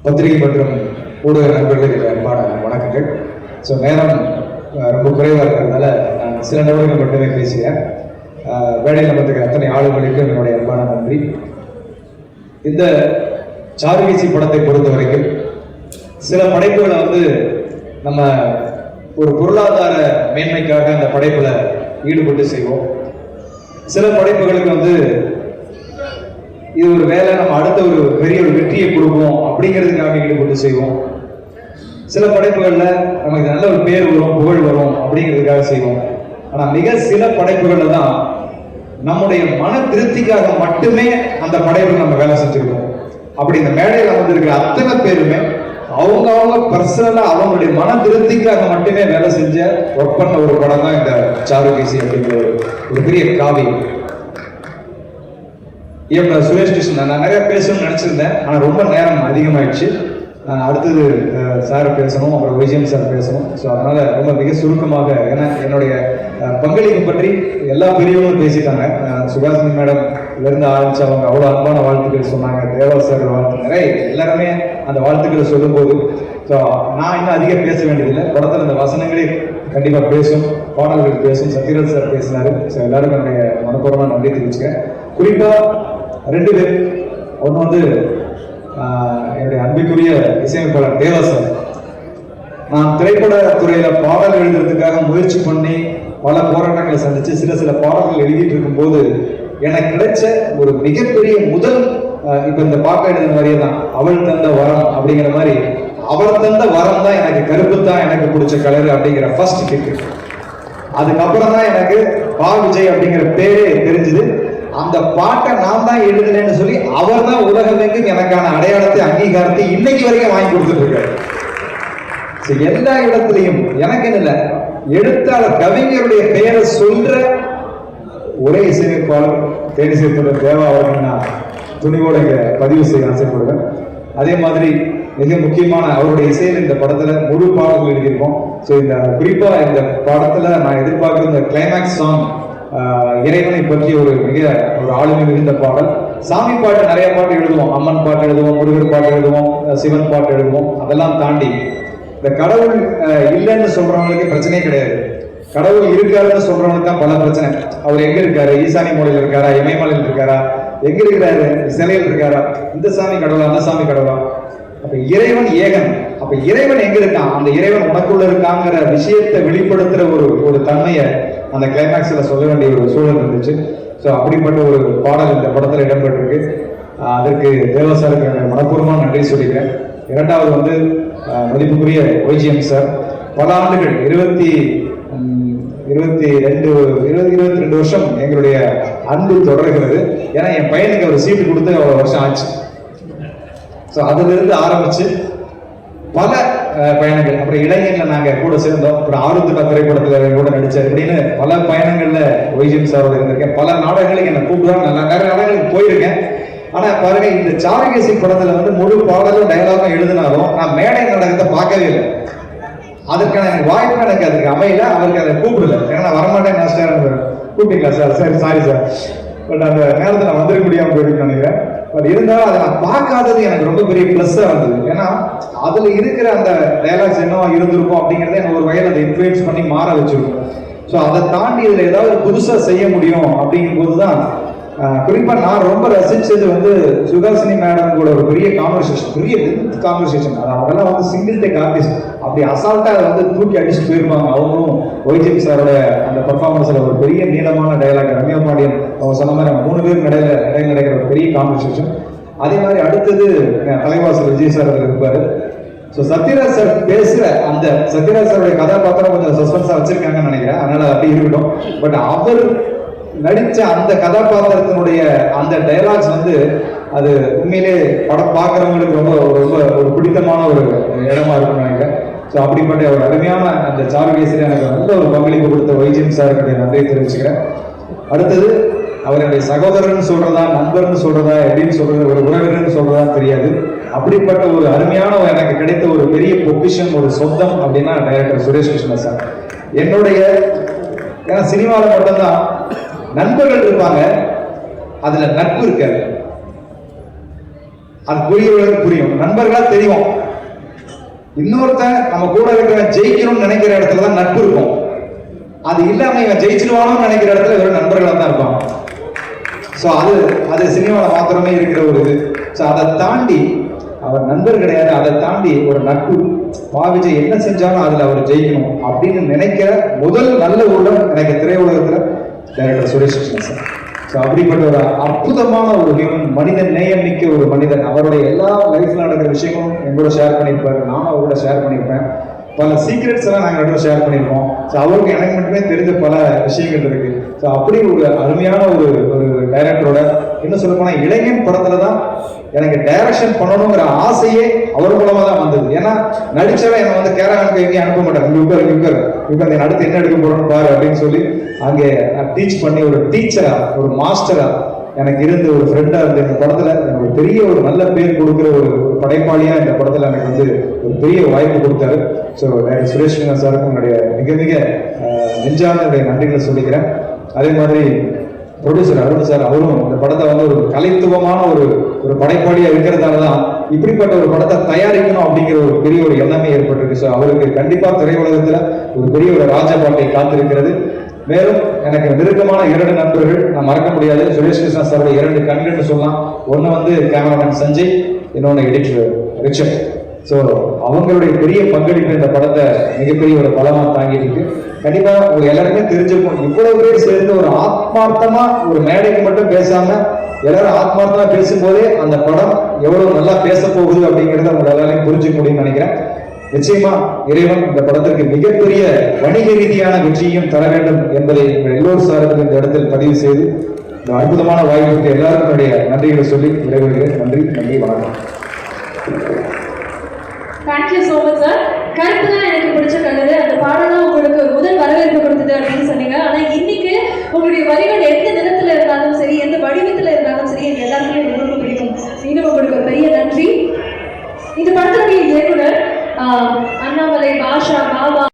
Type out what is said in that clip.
பத்திரிகை மற்றும் ஊடக நண்பர்களுக்கு அன்பான வணக்கங்கள். ஸோ நேரம் ரொம்ப குறைவாக இருக்கிறதுனால நான் சில நிமிடங்கள் மட்டுமே பேசுகிறேன். வேலை நமத்துக்கு அத்தனை ஆளுநர்களுக்கும் என்னுடைய அன்பான நன்றி. இந்த சாருகேசி படத்தை பொறுத்த வரைக்கும் சில படைப்புகளை நம்ம ஒரு பொருளாதார மேன்மைக்காக அந்த படைப்புல ஈடுபட்டு செய்வோம். சில படைப்புகளுக்கு இது ஒரு வேலை, நம்ம அடுத்த ஒரு பெரிய ஒரு வெற்றியை கொடுப்போம் அப்படிங்கிறதுக்காக ஈடுபட்டு செய்வோம். சில படைப்புகள்ல நமக்கு நல்ல ஒரு பேர் வரும், புகழ் வரும் அப்படிங்கிறதுக்காக செய்வோம். ஆனா மிக சில படைப்புகள்ல தான் நம்முடைய மன திருப்திக்காக மட்டுமே அந்த படைப்புகள் நம்ம வேலை செஞ்சிருக்கோம். அப்படி இந்த மேடையில் வந்திருக்கிற அத்தனை பேருமே அவங்க பர்சனலா அவங்களுடைய மன திருப்திக்காக மட்டுமே வேலை செஞ்ச ஒர்க் பண்ண ஒரு படம் தான் இந்த சாருகேசி அப்படிங்கிற ஒரு பெரிய காவியம். இயக்குனர் சுரேஷ் கிருஷ்ணன், நான் நிறைய பேசணும்னு நினைச்சிருந்தேன், ஆனா ரொம்ப நேரம் அதிகமாயிடுச்சு. அடுத்தது சார் பேசணும், அப்புறம் விஜயம் சார் பேசணும். ஸோ அதனால ரொம்ப மிக சுருக்கமாக, ஏன்னா என்னுடைய பங்களிப்பு பற்றி எல்லா பெரியவங்களும் பேசிட்டாங்க. சுகாசினி மேடம் இருந்து ஆரம்பிச்சு அவங்க அவ்வளோ அன்பான வாழ்த்துக்கள் சொன்னாங்க. தேவா சார் வாழ்த்து நிறைய எல்லாருமே அந்த வாழ்த்துக்களை சொல்லும்போது ஸோ நான் இன்னும் அதிகம் பேச வேண்டியதில்லை. படத்தில் அந்த வசனங்களே கண்டிப்பாக பேசும், பாடல்கள் பேசும். சத்யராஜ் சார் பேசினாரு. ஸோ எல்லாருக்கும் என்னுடைய மனப்பூர்வமாக நன்றி தெரிவிச்சுக்கேன். குறிப்பாக 2 பேர். ஒன்று என்னுடைய அன்பிற்குரிய இசையமைப்பாளர் தேவா சார். நான் திரைப்பட துறையில பாடல் எழுதுறதுக்காக முயற்சி பண்ணி பல போராட்டங்களை சந்திச்சு சில பாடல்கள் எழுதிட்டு இருக்கும்போது எனக்கு கிடைச்ச ஒரு மிகப்பெரிய முதல் இப்ப இந்த பாக்க எழுதின மாதிரியே தான், அவள் தந்த வரம் அப்படிங்கிற மாதிரி, அவள் தந்த வரம் தான் எனக்கு கருப்பு தான் எனக்கு பிடிச்ச கலர் அப்படிங்கிற ஃபர்ஸ்ட் கிக்கு. அதுக்கப்புறம் தான் எனக்கு பா விஜய் அப்படிங்கிற பேரே தெரிஞ்சது. அந்த பாட்டை நான் தான் எழுதினேன்னு சொல்லி அவர் தான் உலகமெங்கும் எனக்கான அடையாளத்தை, அங்கீகாரத்தை இன்னைக்கு வரைக்கும் வாங்கி கொடுத்துட்டு இருக்காரு. எல்லா இடத்துலையும் எனக்கு இல்லை, எழுத்தாளர் கவிஞருடைய பெயரை சொல்ற ஒரே இசையமைப்பாளர் தேடி சேர்த்துள்ள தேவா அவர்கள் நான் துணிவோட இங்க பதிவு செய்ய ஆசைப்படுவேன். அதே மாதிரி மிக முக்கியமான அவருடைய இசையில் இந்த படத்துல முழு பாடல்கள் எழுதியிருக்கோம். ஸோ இந்த குறிப்பா இந்த படத்துல நான் எதிர்பார்க்கிற இந்த கிளைமேக்ஸ் சாங் இறைவனை பற்றி ஒரு ஆளுமை மிகுந்த பாடல். சாமி பாட்டு நிறைய பாட்டு எழுதுவோம், அம்மன் பாட்டு எழுதுவோம், முருகர் பாட்டு எழுதுவோம், சிவன் பாட்டு எழுதுவோம். அதெல்லாம் தாண்டி இந்த கடவுள் இல்லைன்னு சொல்றவங்களுக்கு பிரச்சனையே கிடையாது. கடவுள் இருக்காருன்னு சொல்றவங்களுக்கு தான் பல பிரச்சனை. அவர் எங்க இருக்காரு? ஈசானி மூலையில் இருக்காரா? இமயமலையில் இருக்காரா? எங்க இருக்கிறாரு? சிலையில் இருக்காரா? இந்த சாமி கடவுளா, அந்த சாமி கடவுளா? அப்ப இறைவன் ஏகன். அப்ப இறைவன் எங்க இருக்கான்? அந்த இறைவன் உனக்குள்ள இருக்காங்கிற விஷயத்தை வெளிப்படுத்துற ஒரு தன்மையை அந்த கிளைமேக்ஸ்ல சொல்ல வேண்டிய ஒரு சூழல் இருந்துச்சு. ஸோ அப்படிப்பட்ட ஒரு பாடல் இந்த படத்துல இடம்பெற்றிருக்கு. அதற்கு தேவசாருக்கு மனப்பூர்வமாக நன்றி சொல்லிக்கிறேன். இரண்டாவது மதிப்புக்குரிய ஒய்ஜிஎம் சார். பல ஆண்டுகள் 22 வருஷம் எங்களுடைய அன்பு தொடர்கிறது. ஏன்னா என் பையனுக்கு ஒரு சீட்டு கொடுத்து அவ்வளோ வருஷம் ஆச்சு. ஸோ அதுல இருந்து ஆரம்பிச்சு பல பயணங்கள், அப்புறம் இளைஞர்ல நாங்க கூட சேர்ந்தோம், அப்புறம் ஆருத்ரா திரைப்படத்துல கூட நடிச்சார். இப்படின்னு பல பயணங்கள்ல ஒய்ஜிஎம் சாரோட இருந்திருக்கேன். பல நாடகங்களுக்கு என்னை கூப்பிடுவாங்க, நான் நிறைய நாடகங்களுக்கு போயிருக்கேன். ஆனா பாருங்க, இந்த சாருகேசி படத்துல முழு பாடலும் டயலாகும் எழுதினாலும் நான் மேடை நாடகத்தை பார்க்கவே இல்லை. அதுக்கான எனக்கு வாய்ப்பு எனக்கு அதுக்கு அமையல. அவருக்கு அதை கூப்பிடல, ஏன்னா நான் வரமாட்டேன். கூப்பிட்டீங்களா சார்? சரி, சாரி சார், பட் அந்த நேரத்தில் நான் வந்துட முடியாமல் போயிட்டு நினைக்கிறேன். பட் இருந்தாலும் அதை நான் பார்க்காதது எனக்கு ரொம்ப பெரிய பிளஸ்ஸா இருந்தது. ஏன்னா அதுல இருக்கிற அந்த டயலாக்ஸ் என்ன இருந்திருக்கும் அப்படிங்கிறத என்ன ஒரு வகையில் அதை இன்ஃபுளுன்ஸ் பண்ணி மாற வச்சிருக்கும். ஸோ அதை தாண்டி இதுல ஏதாவது புதுசா செய்ய முடியும் அப்படிங்கும் போதுதான் குறிப்பா நான் ரொம்ப ரசிச்சது சுகாசினி மேடம் கூட ஒரு பெரிய கான்வர்சேஷன், பெரிய கான்வர்சேஷன். அது அவங்கெல்லாம் சிங்கிள் டேக் ஆர்டிஸ்ட், அப்படி அசால்ட்டா தூக்கி அடிச்சுட்டு போயிருப்பாங்க. அவங்களும் ஒய்ஜிஎம் சாரோட அந்த பர்ஃபார்மன்ஸ்ல ஒரு பெரிய நீளமான டயலாக், ரம்யா பாண்டியன் அவங்க சொன்ன மாதிரி 3 பேர் இடையில நடக்கிற ஒரு பெரிய கான்வர்சேஷன். அதே மாதிரி அடுத்தது தலைவாசல் விஜய் சார் அதில் இருப்பாரு. ஸோ சத்யராஜ் சார் பேசுற அந்த சத்யராஜ் சாருடைய கதாபாத்திரம் கொஞ்சம் சஸ்பென்ஸா வச்சிருக்காங்கன்னு நினைக்கிறேன், அதனால அப்படி இருக்கட்டும். பட் அவர் நடிச்ச அந்த கதாபாத்திரத்தினுடைய அந்த டயலாக்ஸ் அது உண்மையிலே படம் பார்க்குறவங்களுக்கு ரொம்ப ஒரு பிடித்தமான ஒரு இடமா இருக்கும்னு நினைக்கிறேன். ஸோ அப்படிப்பட்ட ஒரு அருமையான அந்த சாருகேசியில் எனக்கு நல்ல ஒரு பங்களிப்பு கொடுத்த ஒய்ஜிஎம் சாருக்கு நன்றியை தெரிவிச்சுக்கிறேன். அடுத்தது அவர் என்னுடைய சகோதரன் சொல்றதா, நண்பர்னு சொல்றதா, எப்படின்னு சொல்றது, ஒரு உறவினர்னு சொல்றதா தெரியாது. அப்படிப்பட்ட ஒரு அருமையான எனக்கு கிடைத்த ஒரு பெரிய பொக்கிஷம், ஒரு சொந்தம் அப்படின்னா டைரக்டர் சுரேஷ் கிருஷ்ணா சார். என்னுடைய ஏன்னா சினிமாவில் மட்டும்தான் நண்பர்கள் இருப்பாங்க, அதுல நட்பு இருக்காது. அது புரியவர்களுக்கு புரியும். நண்பர்களா தெரியும். இன்னொருத்தன் நம்ம கூட இருக்கிற ஜெயிக்கணும்னு நினைக்கிற இடத்துல தான் நட்பு இருக்கும். அது இல்லாம இவன் ஜெயிச்சிருவானோன்னு நினைக்கிற இடத்துல வெறும் நண்பர்களா தான் இருப்பான். ஸோ அது சினிமாவில் மாத்திரமே இருக்கிற ஒரு இது. ஸோ அதை தாண்டி அவர் நண்பர் கிடையாது, அதை தாண்டி ஒரு நட்பு. விஜய் என்ன செஞ்சாலும் அதுல அவர் ஜெயிக்கணும் அப்படின்னு நினைக்கிற முதல் நல்ல உள்ளம் எனக்கு திரையுலகத்துல director Suresh Krishnan sir. So அப்படிப்பட்ட ஒரு அற்புதமான ஒரு ஹியூமன், மனிதன் நேயம் மிக்க ஒரு மனிதன். அவருடைய எல்லா லைஃப்ல நடக்கிற விஷயங்களும் எங்களோட ஷேர் பண்ணியிருப்பாரு, நானும் அவரோட ஷேர் பண்ணியிருப்பேன். பல சீக்ரெட்ஸ் எல்லாம் நாங்கள் ரெண்டும் ஷேர் பண்ணியிருக்கோம். ஸோ அவருக்கு எனக்கு மட்டுமே தெரிஞ்ச பல விஷயங்கள் இருக்கு. ஸோ அப்படி ஒரு அருமையான ஒரு டைரக்டரோட, இன்னும் சொல்ல போனா இளைஞன் படத்துல தான் எனக்கு டைரக்ஷன் பண்ணணுங்கிற ஆசையே அவர் மூலமா தான் வந்தது. ஏன்னா நடிச்சவன் என்னை வந்து கேரவானுக்கு எங்கேயும் அனுப்ப மாட்டாங்க. அடுத்து என்ன எடுக்க போறோம்னு பாரு அப்படின்னு சொல்லி அங்கே டீச் பண்ணி ஒரு டீச்சரா, ஒரு மாஸ்டரா எனக்கு இருந்து ஒரு ஃப்ரெண்டா இருந்து இந்த படத்துல எனக்கு ஒரு பெரிய ஒரு நல்ல பேர் கொடுக்குற ஒரு படைப்பாளியா இந்த படத்துல எனக்கு வந்து ஒரு பெரிய வாய்ப்பு கொடுத்தாரு. ஸோ சுரேஷ் கிருஷ்ணன் சாருக்கும் என்னுடைய மிக மிக நெஞ்சான நன்றிகளை சொல்லிக்கிறேன். அதே மாதிரி ப்ரொடியூசர் அருண் சார், அவரும் இந்த படத்தை வந்து ஒரு கலைத்துவமான ஒரு படைப்பாளியா இருக்கிறதால தான் இப்படிப்பட்ட ஒரு படத்தை தயாரிக்கணும் அப்படிங்கிற ஒரு பெரிய ஒரு எண்ணமே ஏற்பட்டிருக்கு. ஸோ அவருக்கு கண்டிப்பா திரையுலகத்துல ஒரு பெரிய ஒரு ராஜபாட்டை காத்திருக்கிறது. மேலும் எனக்கு நெருக்கமான 2 நண்பர்கள் நான் மறக்க முடியாது. சுரேஷ் கிருஷ்ணா சாரோட 2 கண்கள்னு சொல்லலாம். ஒன்னு வந்து கேமராமேன் சஞ்சய், இன்னொன்னு எடிட்டர் ரிச்சர்ட். ஸோ அவங்களுடைய பெரிய பங்களிப்பு இந்த படத்தை மிகப்பெரிய ஒரு பலமா தாங்கிட்டு இருக்கு. கண்டிப்பா உங்களுக்கு எல்லாருமே தெரிஞ்சிருக்கும், இவ்வளவு பேர் சேர்ந்து ஒரு ஆத்மார்த்தமா ஒரு மேடைக்கு மட்டும் பேசாம எல்லாரும் ஆத்மார்த்தமா பேசும்போதே அந்த படம் எவ்வளவு நல்லா பேச போகுது அப்படிங்கிறத உங்க எல்லாரையும் புரிஞ்சுக்க முடியும்னு நினைக்கிறேன். நிச்சயமா இறைவன் இந்த படத்திற்கு மிகப்பெரிய வணிக ரீதியான வெற்றியும் தர வேண்டும் என்பதை எல்லோரும் சார்பில் இந்த இடத்தில் பதிவு செய்து இந்த அற்புதமான வாய்ப்புக்கு எல்லாருக்கும் நன்றிகளை சொல்லி விரைவுகிறேன். நன்றி, வணக்கம். Thank you so much sir. கருத்து தான் எனக்கு பிடிச்ச கலரு, அந்த பாடம் தான் உங்களுக்கு ஒரு முதல் வரவேற்பு கொடுத்தது அப்படின்னு சொன்னீங்க. ஆனால் இன்னைக்கு உங்களுடைய வரிகள் எந்த நிறத்தில் இருந்தாலும் சரி, எந்த வடிவத்தில் இருந்தாலும் சரி, எங்க எல்லாருக்குமே ரொம்ப பிடிக்கும். இன்னும் உங்களுக்கு ஒரு பெரிய நன்றி. இந்த படத்தினுடைய இயக்குனர் அண்ணாமலை, பாஷா, பாபா